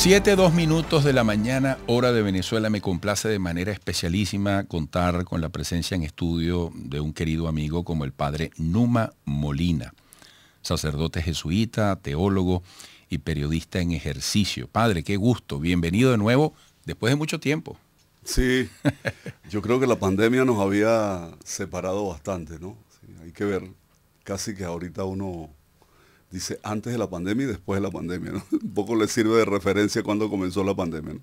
7:02 de la mañana, hora de Venezuela. Me complace de manera especialísima contar con la presencia en estudio de un querido amigo como el padre Numa Molina, sacerdote jesuita, teólogo y periodista en ejercicio. Padre, qué gusto, bienvenido de nuevo después de mucho tiempo. Sí, yo creo que la pandemia nos había separado bastante, ¿no? Sí, hay que ver, casi que ahorita uno dice antes de la pandemia y después de la pandemia, ¿no? Un poco le sirve de referencia cuando comenzó la pandemia, ¿no?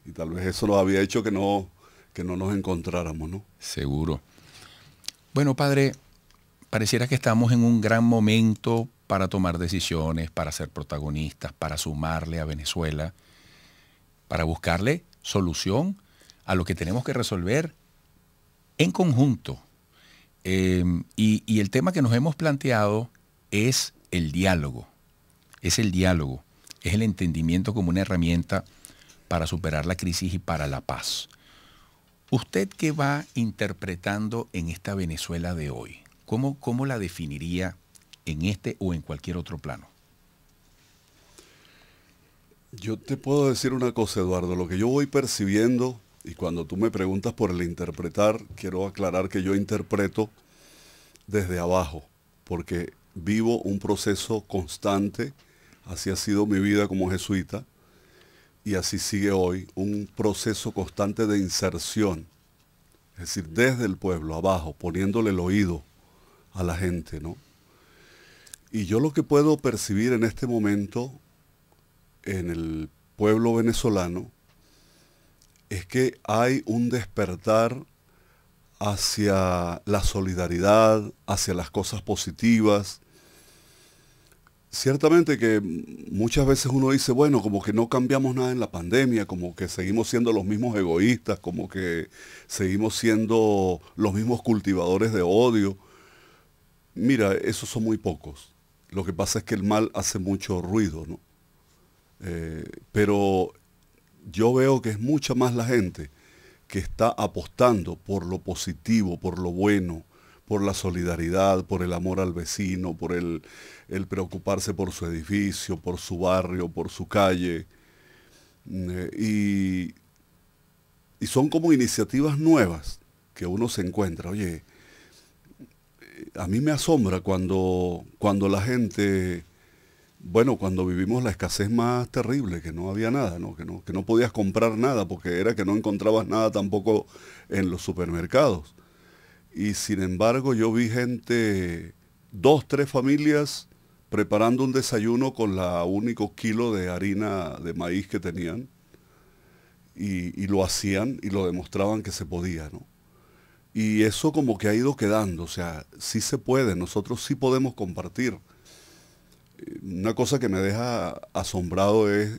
Y tal vez eso nos había hecho que no nos encontráramos, ¿no? Seguro. Bueno, padre, pareciera que estamos en un gran momento para tomar decisiones, para ser protagonistas, para sumarle a Venezuela, para buscarle solución a lo que tenemos que resolver en conjunto. Y el tema que nos hemos planteado es el diálogo. Es el diálogo, es el entendimiento como una herramienta para superar la crisis y para la paz. ¿Usted qué va interpretando en esta Venezuela de hoy? ¿Cómo la definiría en este o en cualquier otro plano? Yo te puedo decir una cosa, Eduardo, lo que yo voy percibiendo, y cuando tú me preguntas por el interpretar, quiero aclarar que yo interpreto desde abajo, porque vivo un proceso constante, así ha sido mi vida como jesuita, y así sigue hoy, un proceso constante de inserción, es decir, desde el pueblo, abajo, poniéndole el oído a la gente, ¿no? Y yo lo que puedo percibir en este momento en el pueblo venezolano es que hay un despertar hacia la solidaridad, hacia las cosas positivas. Ciertamente que muchas veces uno dice, bueno, como que no cambiamos nada en la pandemia, como que seguimos siendo los mismos egoístas, como que seguimos siendo los mismos cultivadores de odio. Mira, esos son muy pocos. Lo que pasa es que el mal hace mucho ruido, ¿no? Pero yo veo que es mucha más la gente que está apostando por lo positivo, por lo bueno, por la solidaridad, por el amor al vecino, por el preocuparse por su edificio, por su barrio, por su calle. Y son como iniciativas nuevas que uno se encuentra. Oye, a mí me asombra cuando la gente, bueno, cuando vivimos la escasez más terrible, que no había nada, ¿no? Que no podías comprar nada porque era que no encontrabas nada tampoco en los supermercados. Y sin embargo yo vi gente, 2, 3 familias preparando un desayuno con la único kilo de harina de maíz que tenían y lo hacían y lo demostraban que se podía, ¿no? Y eso como que ha ido quedando, o sea, sí se puede, nosotros sí podemos compartir. Una cosa que me deja asombrado es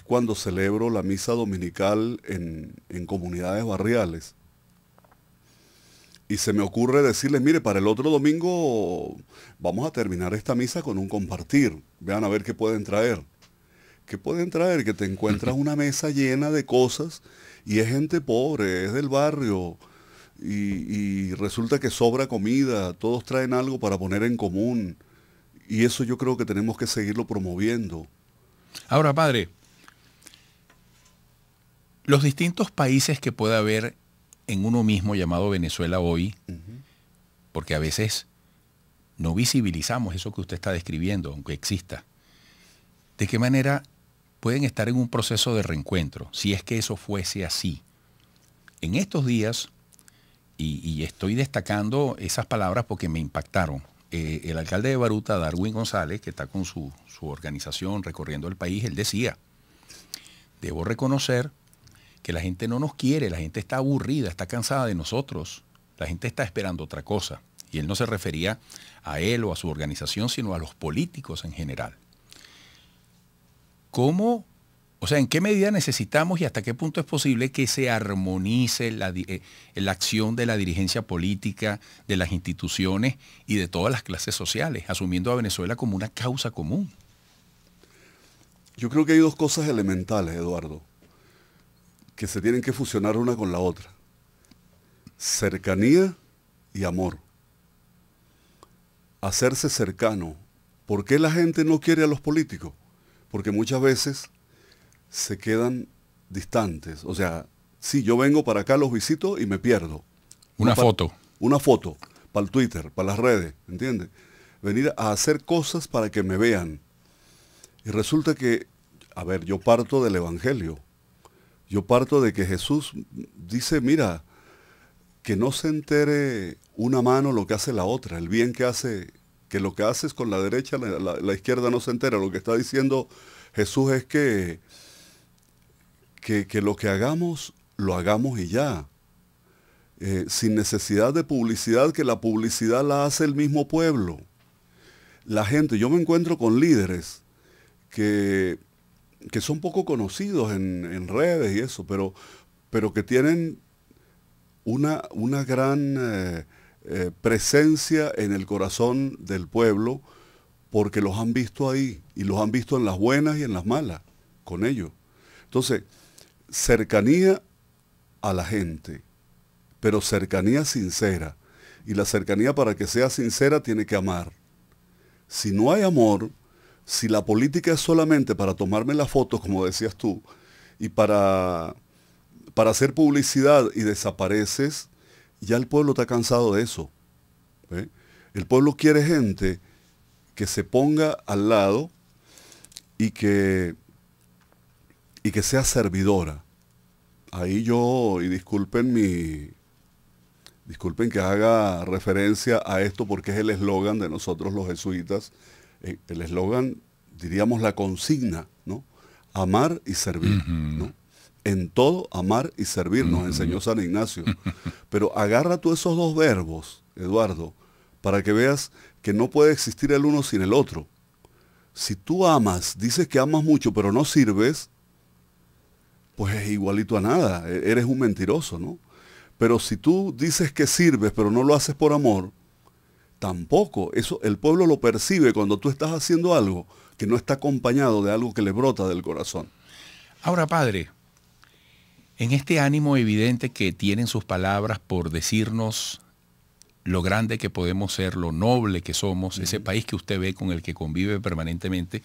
cuando celebro la misa dominical en comunidades barriales. Y se me ocurre decirles, mire, para el otro domingo vamos a terminar esta misa con un compartir. Vean a ver qué pueden traer. ¿Qué pueden traer? Que te encuentras una mesa llena de cosas y es gente pobre, es del barrio y resulta que sobra comida, todos traen algo para poner en común. Y eso yo creo que tenemos que seguirlo promoviendo. Ahora, padre, los distintos países que puede haber en uno mismo llamado Venezuela hoy, porque a veces no visibilizamos eso que usted está describiendo, aunque exista. ¿De qué manera pueden estar en un proceso de reencuentro, si es que eso fuese así? En estos días, y estoy destacando esas palabras porque me impactaron, el alcalde de Baruta, Darwin González, que está con su organización recorriendo el país, él decía, debo reconocer que la gente no nos quiere, la gente está aburrida, está cansada de nosotros, la gente está esperando otra cosa. Y él no se refería a él o a su organización, sino a los políticos en general. ¿Cómo, o sea, en qué medida necesitamos y hasta qué punto es posible que se armonice la acción de la dirigencia política, de las instituciones y de todas las clases sociales, asumiendo a Venezuela como una causa común? Yo creo que hay dos cosas elementales, Eduardo, que se tienen que fusionar una con la otra. Cercanía y amor. Hacerse cercano. ¿Por qué la gente no quiere a los políticos? Porque muchas veces se quedan distantes. O sea, sí, yo vengo para acá, los visito y me pierdo. Una foto. Una foto, para el Twitter, para las redes, ¿entiendes? Venir a hacer cosas para que me vean. Y resulta que, a ver, yo parto del Evangelio. Yo parto de que Jesús dice, mira, que no se entere una mano lo que hace la otra, el bien que hace, que lo que haces con la derecha, la izquierda no se entera. Lo que está diciendo Jesús es que lo que hagamos, lo hagamos y ya. Sin necesidad de publicidad, que la publicidad la hace el mismo pueblo. La gente, yo me encuentro con líderes que son poco conocidos en redes y eso, pero que tienen una gran presencia en el corazón del pueblo, porque los han visto ahí, y los han visto en las buenas y en las malas, con ellos. Entonces, cercanía a la gente, pero cercanía sincera. Y la cercanía, para que sea sincera, tiene que amar. Si no hay amor, si la política es solamente para tomarme las fotos, como decías tú, y para hacer publicidad y desapareces, ya el pueblo está cansado de eso. ¿Ve? El pueblo quiere gente que se ponga al lado y que sea servidora. Ahí yo, y disculpen que haga referencia a esto porque es el eslogan de nosotros los jesuitas, el eslogan, diríamos la consigna, ¿no? Amar y servir, ¿no? En todo amar y servir, nos enseñó San Ignacio. Pero agarra tú esos dos verbos, Eduardo, para que veas que no puede existir el uno sin el otro. Si tú amas, dices que amas mucho, pero no sirves, pues es igualito a nada, eres un mentiroso, ¿no? Pero si tú dices que sirves, pero no lo haces por amor, tampoco. Eso el pueblo lo percibe cuando tú estás haciendo algo que no está acompañado de algo que le brota del corazón. Ahora, padre, en este ánimo evidente que tienen sus palabras por decirnos lo grande que podemos ser, lo noble que somos, ese país que usted ve, con el que convive permanentemente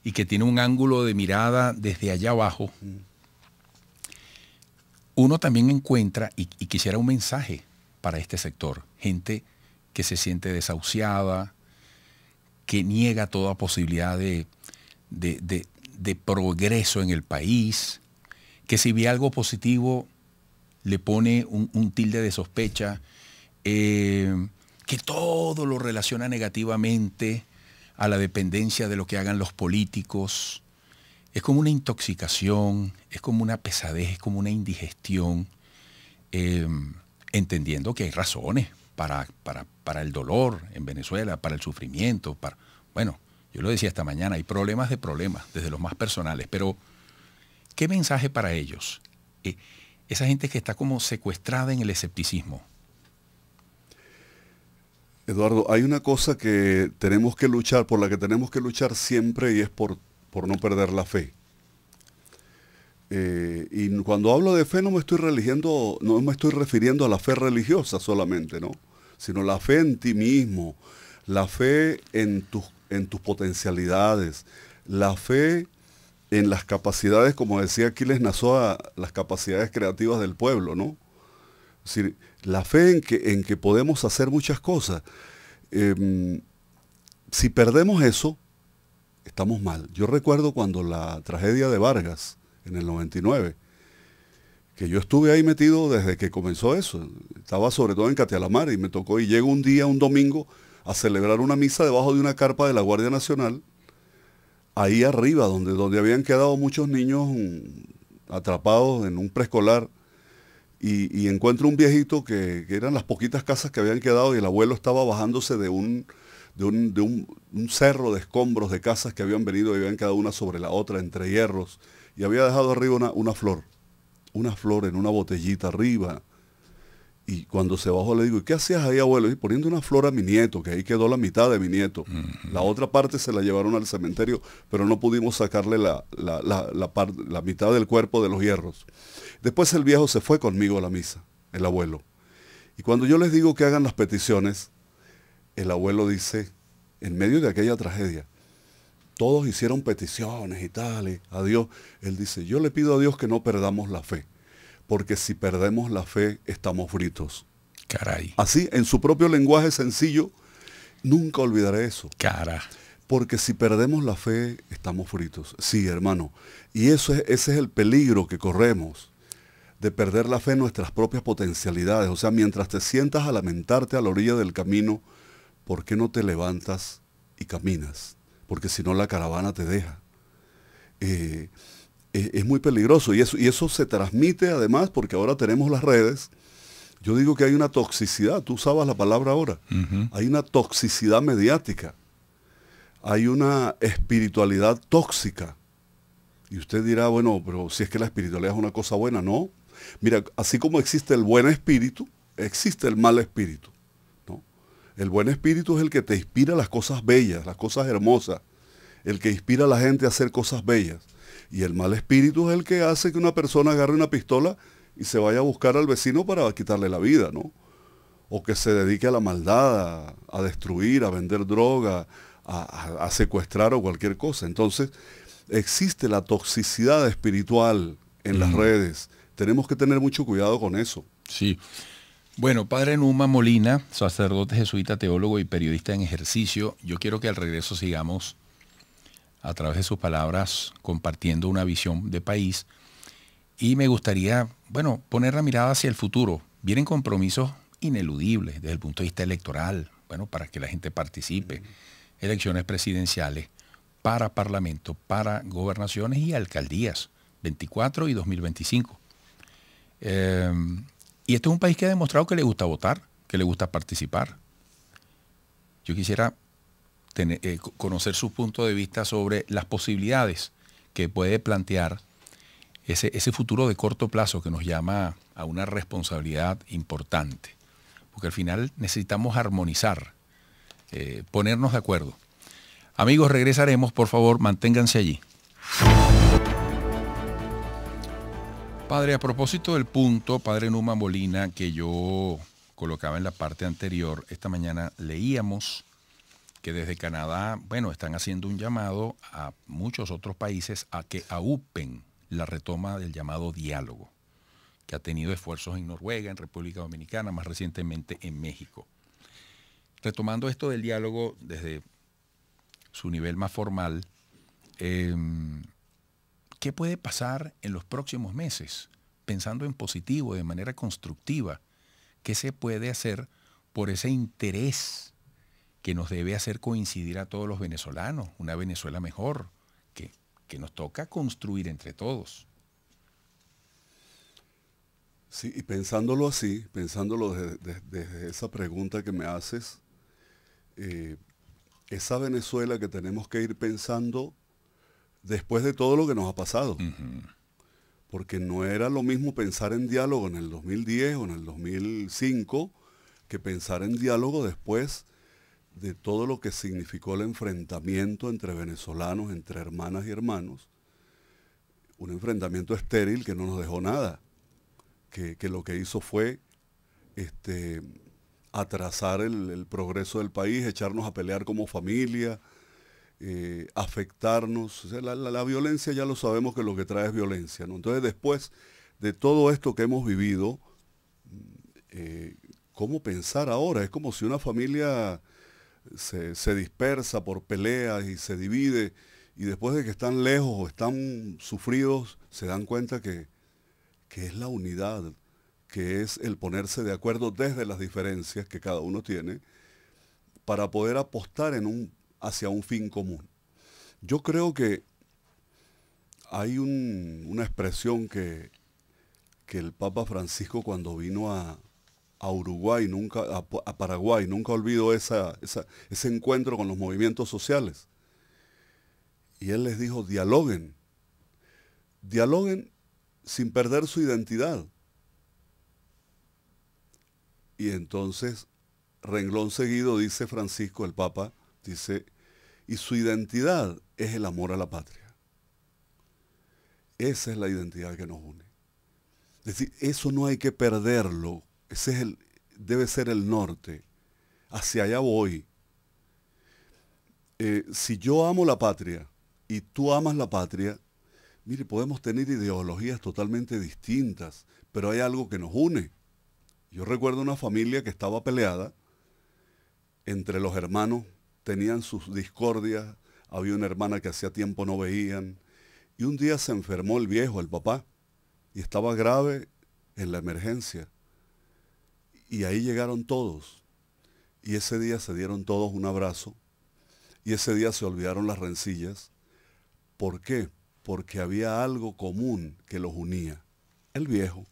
y que tiene un ángulo de mirada desde allá abajo, uno también encuentra, y quisiera un mensaje para este sector, gente que se siente desahuciada, que niega toda posibilidad de progreso en el país, que si ve algo positivo le pone un tilde de sospecha, que todo lo relaciona negativamente a la dependencia de lo que hagan los políticos. Es como una intoxicación, es como una pesadez, es como una indigestión, entendiendo que hay razones para el dolor en Venezuela, para el sufrimiento, bueno, yo lo decía esta mañana, hay problemas de problemas, desde los más personales, pero ¿qué mensaje para ellos? Esa gente que está como secuestrada en el escepticismo. Eduardo, hay una cosa que tenemos que luchar, por la que tenemos que luchar siempre, y es por no perder la fe. Y cuando hablo de fe no me estoy refiriendo a la fe religiosa solamente, ¿no? Sino la fe en ti mismo, la fe en tus potencialidades, la fe en las capacidades, como decía Aquiles Nazoa, las capacidades creativas del pueblo, ¿no? Es decir, la fe en que podemos hacer muchas cosas. Si perdemos eso, estamos mal. Yo recuerdo cuando la tragedia de Vargas, en el 99, que yo estuve ahí metido desde que comenzó eso. Estaba sobre todo en Catialamar y me tocó, y llego un día, un domingo, a celebrar una misa debajo de una carpa de la Guardia Nacional, ahí arriba, donde habían quedado muchos niños atrapados en un preescolar, y encuentro un viejito que eran las poquitas casas que habían quedado, y el abuelo estaba bajándose de un cerro de escombros de casas que habían venido y habían quedado una sobre la otra entre hierros, y había dejado arriba una flor en una botellita arriba. Y cuando se bajó le digo, ¿y qué hacías ahí, abuelo? Y poniendo una flor a mi nieto, que ahí quedó la mitad de mi nieto. La otra parte se la llevaron al cementerio, pero no pudimos sacarle la mitad del cuerpo de los hierros. Después el viejo se fue conmigo a la misa, el abuelo. Y cuando yo les digo que hagan las peticiones, el abuelo dice, en medio de aquella tragedia, todos hicieron peticiones y tal, a Dios. Él dice, yo le pido a Dios que no perdamos la fe, porque si perdemos la fe, estamos fritos. Caray. Así, en su propio lenguaje sencillo, nunca olvidaré eso. Cara. Porque si perdemos la fe, estamos fritos. Sí, hermano. Y ese es el peligro que corremos, de perder la fe en nuestras propias potencialidades. O sea, mientras te sientas a lamentarte a la orilla del camino, ¿por qué no te levantas y caminas? Porque si no, la caravana te deja. Es muy peligroso. Y eso se transmite además porque ahora tenemos las redes. Yo digo que hay una toxicidad. Tú usabas la palabra ahora. Hay una toxicidad mediática. Hay una espiritualidad tóxica. Y usted dirá, bueno, pero si es que la espiritualidad es una cosa buena, no. Mira, así como existe el buen espíritu, existe el mal espíritu, ¿no? El buen espíritu es el que te inspira las cosas bellas, las cosas hermosas, el que inspira a la gente a hacer cosas bellas. Y el mal espíritu es el que hace que una persona agarre una pistola y se vaya a buscar al vecino para quitarle la vida, ¿no? O que se dedique a la maldad, a destruir, a vender droga, a secuestrar o cualquier cosa. Entonces, existe la toxicidad espiritual en las redes. Tenemos que tener mucho cuidado con eso. Sí. Bueno, padre Numa Molina, sacerdote jesuita, teólogo y periodista en ejercicio, yo quiero que al regreso sigamos a través de sus palabras compartiendo una visión de país y me gustaría, bueno, poner la mirada hacia el futuro. Vienen compromisos ineludibles desde el punto de vista electoral, bueno, para que la gente participe, elecciones presidenciales, para parlamento, para gobernaciones y alcaldías, 24 y 2025. Y este es un país que ha demostrado que le gusta votar, que le gusta participar. Yo quisiera conocer su punto de vista sobre las posibilidades que puede plantear ese futuro de corto plazo que nos llama a una responsabilidad importante. Porque al final necesitamos armonizar, ponernos de acuerdo. Amigos, regresaremos, por favor, manténganse allí. Padre, a propósito del punto, padre Numa Molina, que yo colocaba en la parte anterior, esta mañana leíamos que desde Canadá, bueno, están haciendo un llamado a muchos otros países a que aupen la retoma del llamado diálogo, que ha tenido esfuerzos en Noruega, en República Dominicana, más recientemente en México. Retomando esto del diálogo desde su nivel más formal, ¿qué puede pasar en los próximos meses? Pensando en positivo, de manera constructiva, ¿qué se puede hacer por ese interés que nos debe hacer coincidir a todos los venezolanos? Una Venezuela mejor, que nos toca construir entre todos. Sí, y pensándolo así, pensándolo desde esa pregunta que me haces, esa Venezuela que tenemos que ir pensando después de todo lo que nos ha pasado. Porque no era lo mismo pensar en diálogo en el 2010 o en el 2005 que pensar en diálogo después de todo lo que significó el enfrentamiento entre venezolanos, entre hermanas y hermanos. Un enfrentamiento estéril que no nos dejó nada, que lo que hizo fue atrasar el progreso del país, echarnos a pelear como familia, afectarnos. O sea, la violencia ya lo sabemos que lo que trae es violencia, ¿no? Entonces, después de todo esto que hemos vivido, ¿cómo pensar ahora? Es como si una familia se dispersa por peleas y se divide, y después de que están lejos o están sufridos, se dan cuenta que es la unidad, que es el ponerse de acuerdo desde las diferencias que cada uno tiene para poder apostar hacia un fin común. Yo creo que hay una expresión que el Papa Francisco cuando vino a Uruguay, a Paraguay, nunca olvidó ese encuentro con los movimientos sociales. Y él les dijo, dialoguen sin perder su identidad. Y entonces, renglón seguido, dice Francisco, el Papa, dice, y su identidad es el amor a la patria. Esa es la identidad que nos une. Es decir, eso no hay que perderlo. Debe ser el norte. Hacia allá voy. Si yo amo la patria y tú amas la patria, mire, podemos tener ideologías totalmente distintas, pero hay algo que nos une. Yo recuerdo una familia que estaba peleada entre los hermanos, tenían sus discordias, había una hermana que hacía tiempo no veían, y un día se enfermó el viejo, el papá, y estaba grave en la emergencia. Y ahí llegaron todos, y ese día se dieron todos un abrazo, y ese día se olvidaron las rencillas. ¿Por qué? Porque había algo común que los unía, el viejo.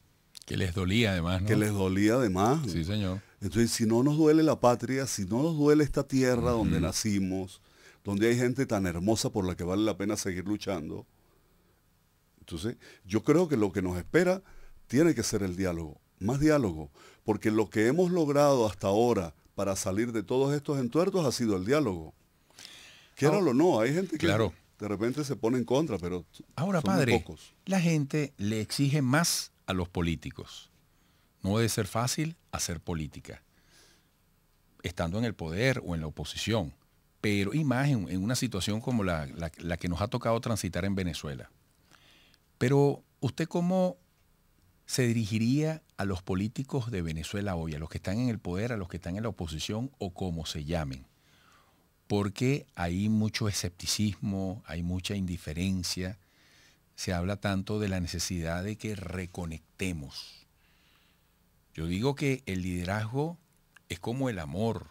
Que les dolía además, ¿no? Que les dolía además. Sí, señor. Entonces, si no nos duele la patria, si no nos duele esta tierra donde nacimos, donde hay gente tan hermosa por la que vale la pena seguir luchando, entonces yo creo que lo que nos espera tiene que ser el diálogo, más diálogo, porque lo que hemos logrado hasta ahora para salir de todos estos entuertos ha sido el diálogo. Quiéralo o no, hay gente que claro, de repente se pone en contra, pero ahora, son muy padre, pocos. la gente le exige más a los políticos. No debe ser fácil hacer política, estando en el poder o en la oposición, pero y más en una situación como la que nos ha tocado transitar en Venezuela. Pero, ¿usted cómo se dirigiría a los políticos de Venezuela hoy, a los que están en el poder, a los que están en la oposición o como se llamen? Porque hay mucho escepticismo, hay mucha indiferencia, se habla tanto de la necesidad de que reconectemos. Yo digo que el liderazgo es como el amor,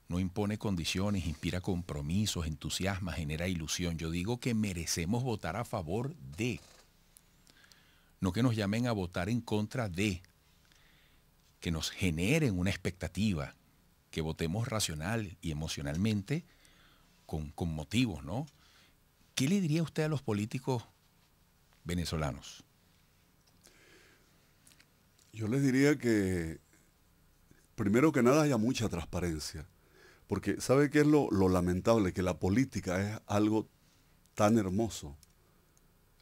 no impone condiciones, inspira compromisos, entusiasma, genera ilusión. Yo digo que merecemos votar a favor de, no que nos llamen a votar en contra de, que nos generen una expectativa, que votemos racional y emocionalmente con motivos, ¿no? ¿Qué le diría usted a los políticos venezolanos? Yo les diría que, primero que nada, haya mucha transparencia. Porque, ¿sabe qué es lo lamentable? Que la política es algo tan hermoso.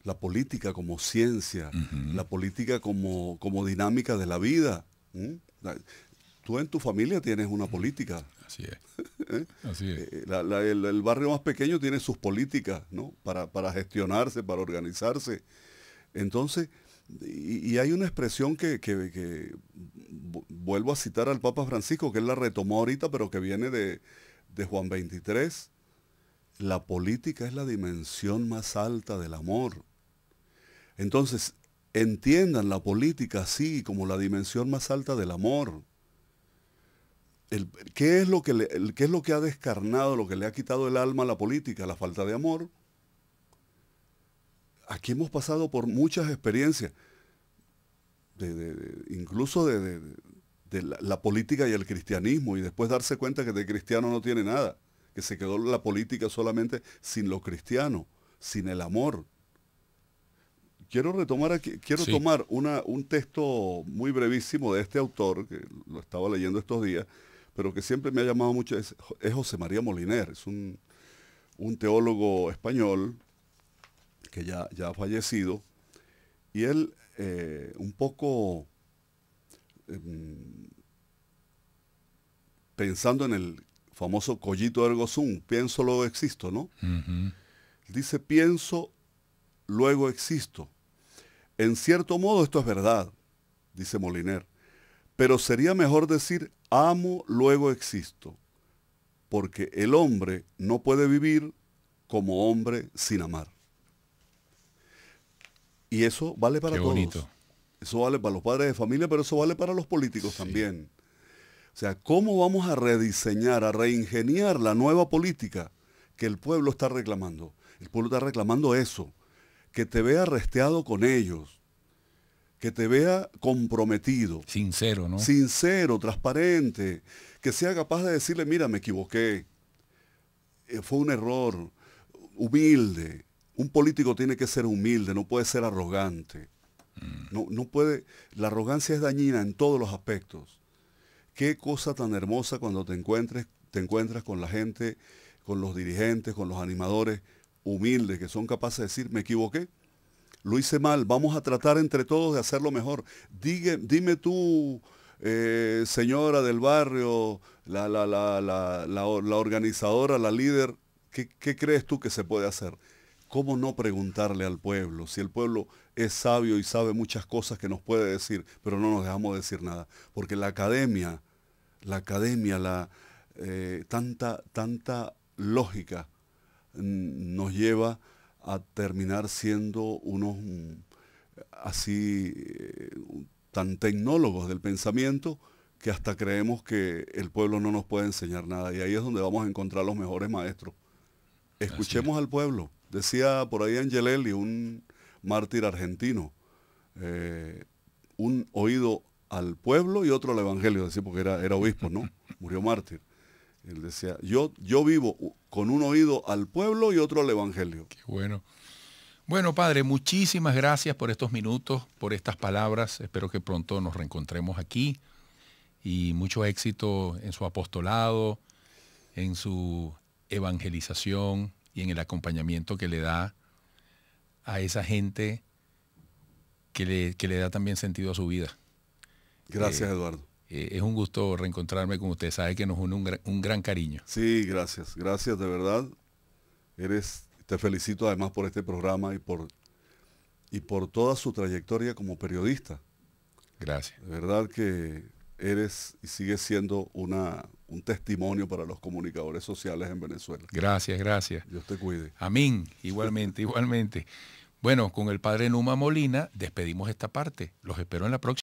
La política como ciencia, la política como dinámica de la vida. Tú en tu familia tienes una política. Así es. Así es. El barrio más pequeño tiene sus políticas, ¿no? Para gestionarse, para organizarse. Entonces, y hay una expresión que vuelvo a citar al Papa Francisco, que él la retomó ahorita, pero que viene de Juan 23. La política es la dimensión más alta del amor. Entonces, entiendan la política así, como la dimensión más alta del amor. ¿Qué es lo que ha descarnado, lo que le ha quitado el alma a la política? La falta de amor. Aquí hemos pasado por muchas experiencias, incluso de la política y el cristianismo, y después darse cuenta que de cristiano no tiene nada, que se quedó la política solamente sin lo cristiano, sin el amor. Quiero tomar un texto muy brevísimo de este autor, que lo estaba leyendo estos días, pero que siempre me ha llamado mucho, es José María Moliner, es un teólogo español que ya ha fallecido, y él un poco pensando en el famoso cogito ergo sum, pienso luego existo, ¿no? Dice, pienso, luego existo. En cierto modo esto es verdad, dice Moliner, pero sería mejor decir amo, luego existo, porque el hombre no puede vivir como hombre sin amar. Y eso vale para todos. Bonito. Eso vale para los padres de familia, pero eso vale para los políticos también. O sea, ¿cómo vamos a rediseñar, a reingeniar la nueva política que el pueblo está reclamando? El pueblo está reclamando eso, que te vea resteado con ellos, que te vea comprometido. Sincero, ¿no? Sincero, transparente, que sea capaz de decirle, mira, me equivoqué, fue un error, humilde. Un político tiene que ser humilde, no puede ser arrogante. No puede, la arrogancia es dañina en todos los aspectos. Qué cosa tan hermosa cuando te encuentras con la gente, con los dirigentes, con los animadores humildes que son capaces de decir, me equivoqué, lo hice mal, vamos a tratar entre todos de hacerlo mejor. Dime tú, señora del barrio, la organizadora, la líder, ¿Qué crees tú que se puede hacer? ¿Cómo no preguntarle al pueblo? Si el pueblo es sabio y sabe muchas cosas que nos puede decir, pero no nos dejamos decir nada. Porque la academia, tanta lógica nos lleva a terminar siendo unos así tan tecnólogos del pensamiento que hasta creemos que el pueblo no nos puede enseñar nada. Y ahí es donde vamos a encontrar los mejores maestros. Escuchemos al pueblo. Decía por ahí Angelelli, un mártir argentino, un oído al pueblo y otro al evangelio, decía, porque era obispo, ¿no? Murió mártir. Él decía, yo vivo con un oído al pueblo y otro al evangelio. Qué bueno. Bueno, padre, muchísimas gracias por estos minutos, por estas palabras. Espero que pronto nos reencontremos aquí y mucho éxito en su apostolado, en su evangelización y en el acompañamiento que le da a esa gente que le da también sentido a su vida. Gracias, Eduardo. Es un gusto reencontrarme con usted. Sabe que nos une un gran cariño. Sí, gracias. Gracias, de verdad. Te felicito además por este programa y por toda su trayectoria como periodista. Gracias. De verdad que eres y sigues siendo un testimonio para los comunicadores sociales en Venezuela. Gracias, gracias. Dios te cuide. Amén. Igualmente, igualmente. Bueno, con el padre Numa Molina despedimos esta parte. Los espero en la próxima.